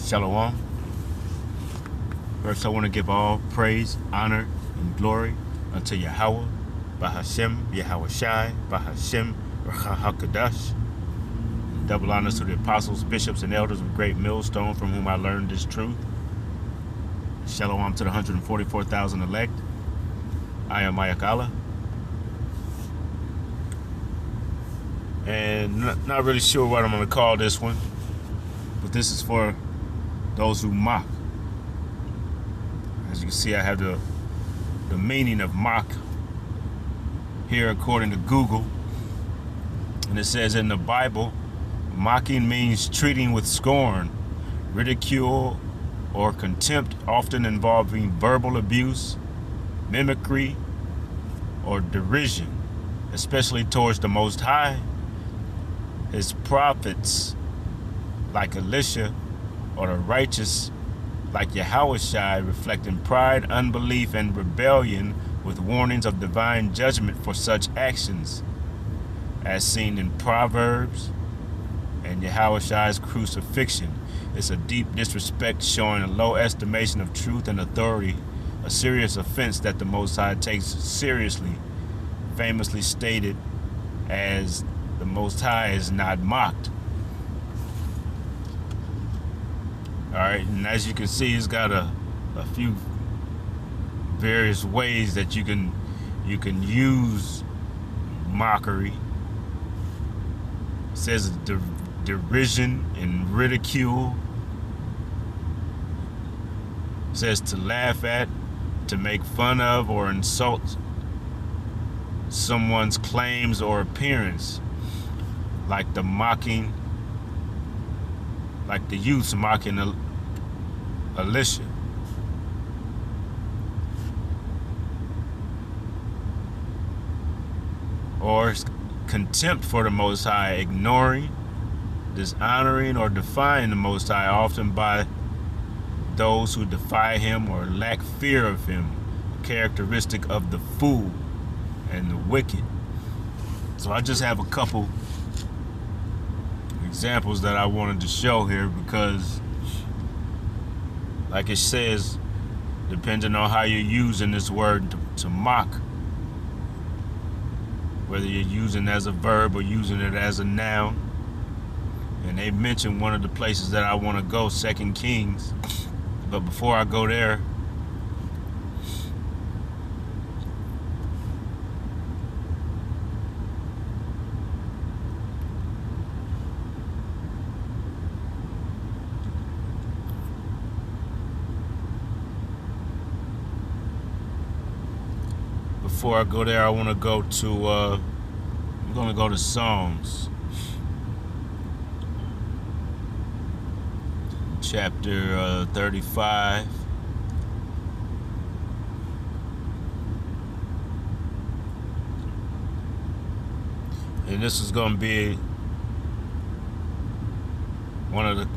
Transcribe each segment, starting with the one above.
Shalom. First, I want to give all praise, honor, and glory unto Yahweh, Bahashem, Yahweh Shai, Bahashem, Rahakadash. Double honors to the apostles, bishops, and elders of Great Millstone, from whom I learned this truth. Shalom to the 144,000 elect. I am Mayakala. And not really sure what I'm going to call this one, but this is for those who mock. As you can see, I have the meaning of mock here according to Google. And it says in the Bible, mocking means treating with scorn, ridicule, or contempt, often involving verbal abuse, mimicry, or derision, especially towards the Most High, His prophets like Elisha, or the righteous like Yahushua, reflecting pride, unbelief, and rebellion, with warnings of divine judgment for such actions, as seen in Proverbs and Yahushua's crucifixion. It's a deep disrespect, showing a low estimation of truth and authority, a serious offense that the Most High takes seriously, famously stated as the Most High is not mocked. Alright, and as you can see, it's got a few various ways that you can use mockery. It says derision and ridicule. It says to laugh at, to make fun of, or insult someone's claims or appearance, like the youths mocking Elisha. Or contempt for the Most High, ignoring, dishonoring, or defying the Most High, often by those who defy Him or lack fear of Him, a characteristic of the fool and the wicked. So I just have a couple examples that I wanted to show here, because like it says, depending on how you're using this word to mock, whether you're using it as a verb or using it as a noun. And they mentioned one of the places that I want to go, 2 Kings. But before I go there, I want to go to, I'm going to go to Psalms, chapter 35. And this is going to be one of the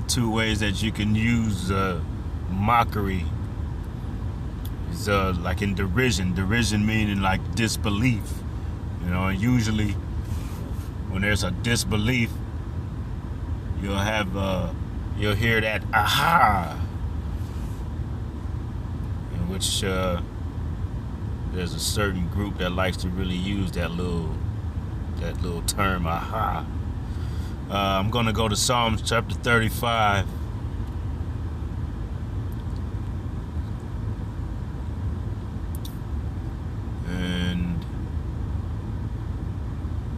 two ways that you can use mockery. Is like in derision meaning like disbelief, and usually when there's a disbelief, you'll hear that aha, in which there's a certain group that likes to really use that little term, aha. I'm gonna go to Psalms chapter 35.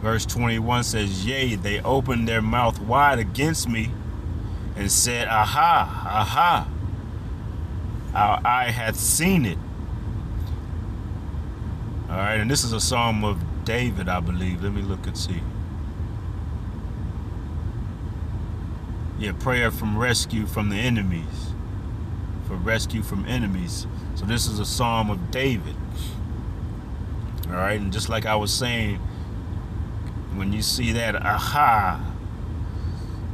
Verse 21 says, yea, they opened their mouth wide against me and said, aha, aha, our eye hath seen it. All right, and this is a psalm of David, I believe. Let me look and see. Yeah, prayer from rescue from the enemies. For rescue from enemies. So this is a psalm of David. All right, and just like I was saying, when you see that aha,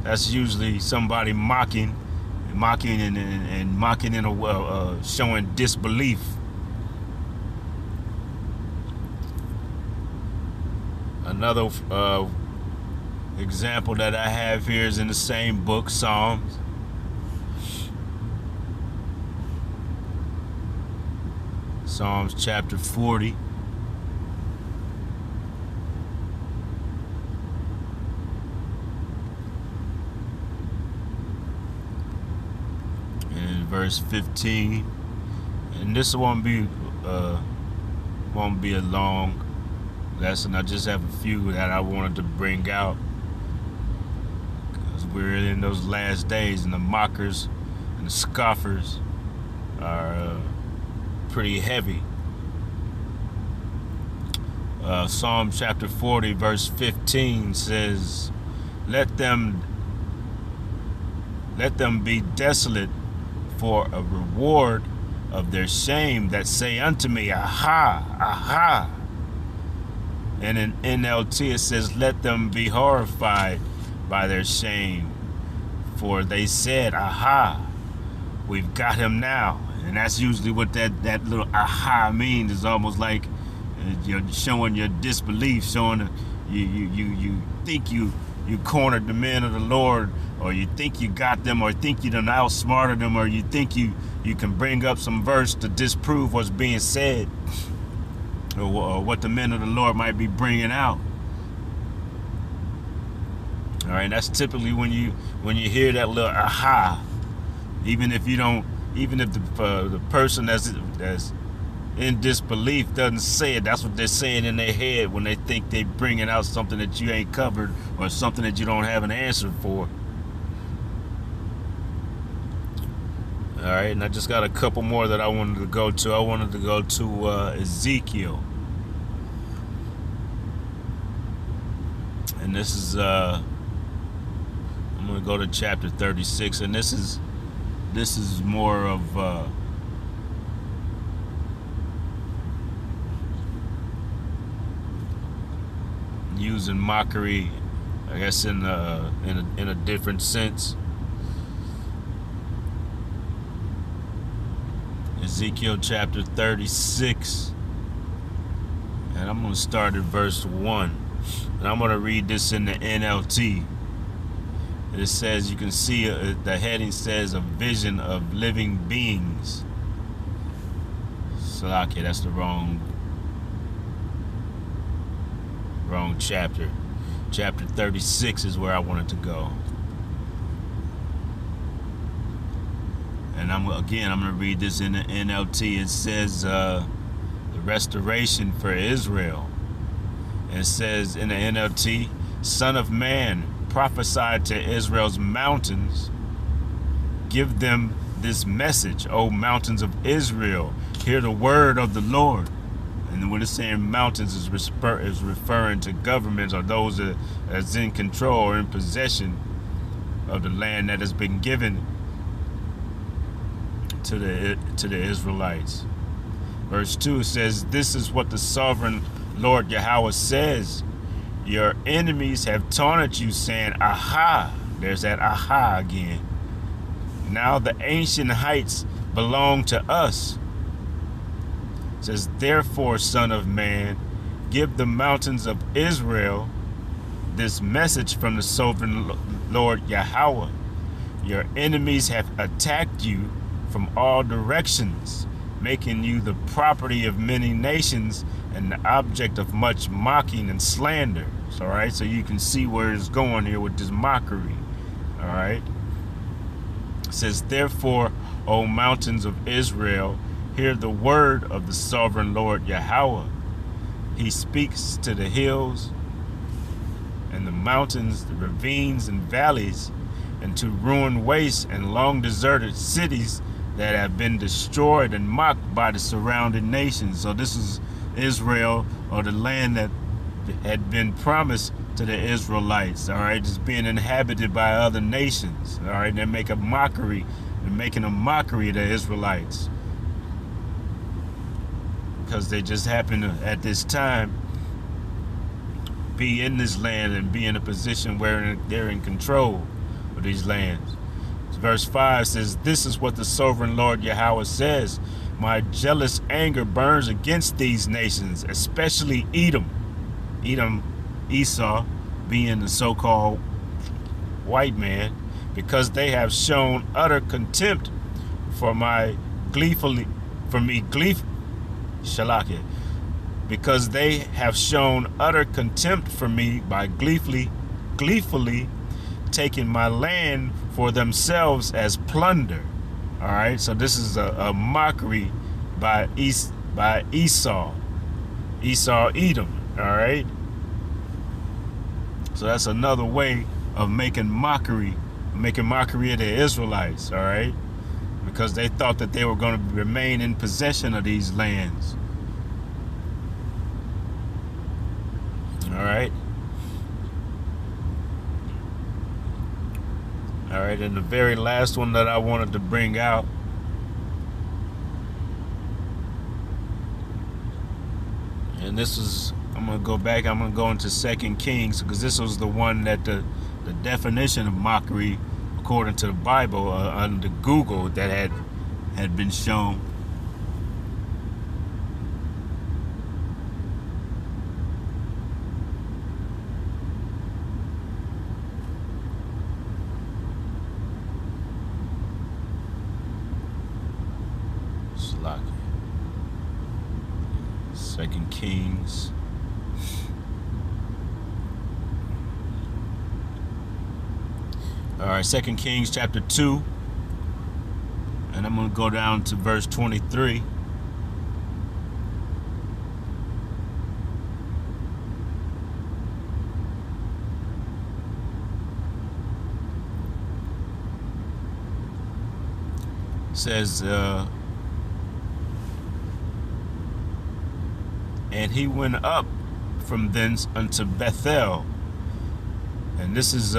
that's usually somebody mocking and mocking in a showing disbelief. Another example that I have here is in the same book, Psalms. Psalms chapter 40. And verse 15. And this won't be a long lesson. I just have a few that I wanted to bring out, because we're in those last days, and the mockers and the scoffers are pretty heavy. Psalm chapter 40 verse 15 says, let them be desolate for a reward of their shame that say unto me, aha, aha. And in NLT it says, let them be horrified by their shame, for they said, aha, we've got him now. And that's usually what that little aha means. Is almost like you're showing your disbelief, showing you think you cornered the men of the Lord, or you think you got them, or think you done outsmarted them, or you think you can bring up some verse to disprove what's being said, or what the men of the Lord might be bringing out. All right, that's typically when you hear that little aha, even if the person that's in disbelief doesn't say it, that's what they're saying in their head when they think they're bringing out something that you ain't covered, or something that you don't have an answer for. All right, and I just got a couple more that I wanted to go to. I wanted to go to Ezekiel. And this is, I'm going to go to chapter 36, and this is more of using mockery, I guess, in a different sense. Ezekiel chapter 36, and I'm going to start at verse 1, and I'm going to read this in the NLT. It says, you can see the heading says, a vision of living beings. Salakia, that's the wrong chapter. Chapter 36 is where I wanted to go. And I'm going to read this in the NLT. It says, the restoration for Israel. And it says in the NLT, Son of man, prophesy to Israel's mountains. Give them this message, O mountains of Israel. Hear the word of the Lord. And when it's saying mountains, is referring to governments, or those that's in control or in possession of the land that has been given to the Israelites. Verse 2 says, this is what the sovereign Lord Yahweh says. Your enemies have taunted you, saying, aha. There's that aha again. Now the ancient heights belong to us. It says, therefore, Son of man, give the mountains of Israel this message from the sovereign Lord Yahweh. Your enemies have attacked you from all directions, making you the property of many nations and the object of much mocking and slander. All right, so you can see where it's going here with this mockery. All right, it says, therefore, O mountains of Israel, hear the word of the sovereign Lord Yahweh. He speaks to the hills and the mountains, the ravines and valleys, and to ruined wastes and long deserted cities that have been destroyed and mocked by the surrounding nations. So this is Israel, or the land that had been promised to the Israelites. All right, it's being inhabited by other nations. All right, they make a mockery. They're making a mockery of the Israelites, because they just happen to, at this time, be in this land and be in a position where they're in control of these lands. Verse 5 says, this is what the sovereign Lord Yahweh says. My jealous anger burns against these nations, especially Edom. Esau, being the so-called white man, because they have shown utter contempt for me gleefully Shalakia, because they have shown utter contempt for me by gleefully taking my land for themselves as plunder. All right, so this is a mockery by Esau, Edom. All right, so that's another way of making mockery of the Israelites. All right, because they thought that they were going to remain in possession of these lands. All right. All right, and the very last one that I wanted to bring out and this is, I'm going to go back, I'm going to go into 2 Kings, because this was the one that the definition of mockery according to the Bible under Google that had been shown. Slaki. 2 Kings. All right, 2 Kings chapter 2. And I'm going to go down to verse 23. It says, and he went up from thence unto Bethel. And this is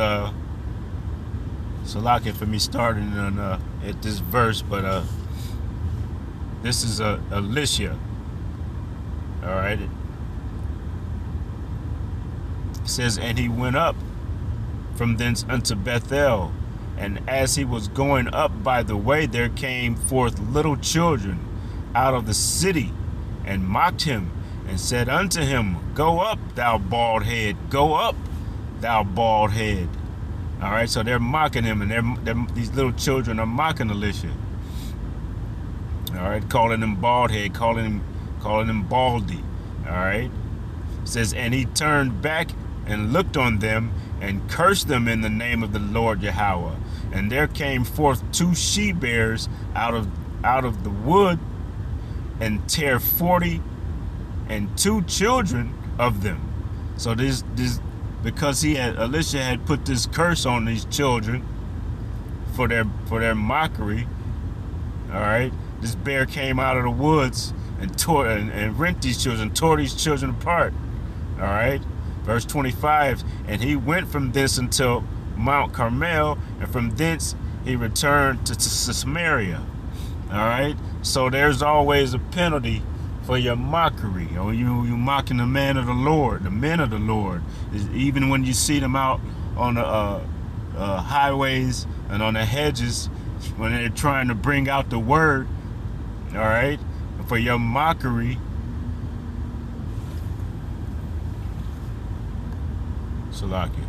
Salakia for me starting on at this verse, but this is Elisha. All right. It says, and he went up from thence unto Bethel, and as he was going up by the way, there came forth little children out of the city, and mocked him, and said unto him, go up, thou bald head, go up, thou bald head. All right, so they're mocking him, and these little children are mocking Elisha. All right, calling him bald head, calling him baldy. All right, it says, and he turned back and looked on them and cursed them in the name of the Lord Yahweh. And there came forth 2 she-bears out of the wood, and tear 40 and 2 children of them. So this because Elisha had put this curse on these children for their mockery. All right, this bear came out of the woods and tore and rent these children, tore these children apart. All right, verse 25, and he went from this until Mount Carmel, and from thence he returned to Samaria. All right, so there's always a penalty for your mockery, or you mocking the man of the Lord, the men of the Lord. Even when you see them out on the highways and on the hedges, when they're trying to bring out the word, all right, for your mockery. Salakia.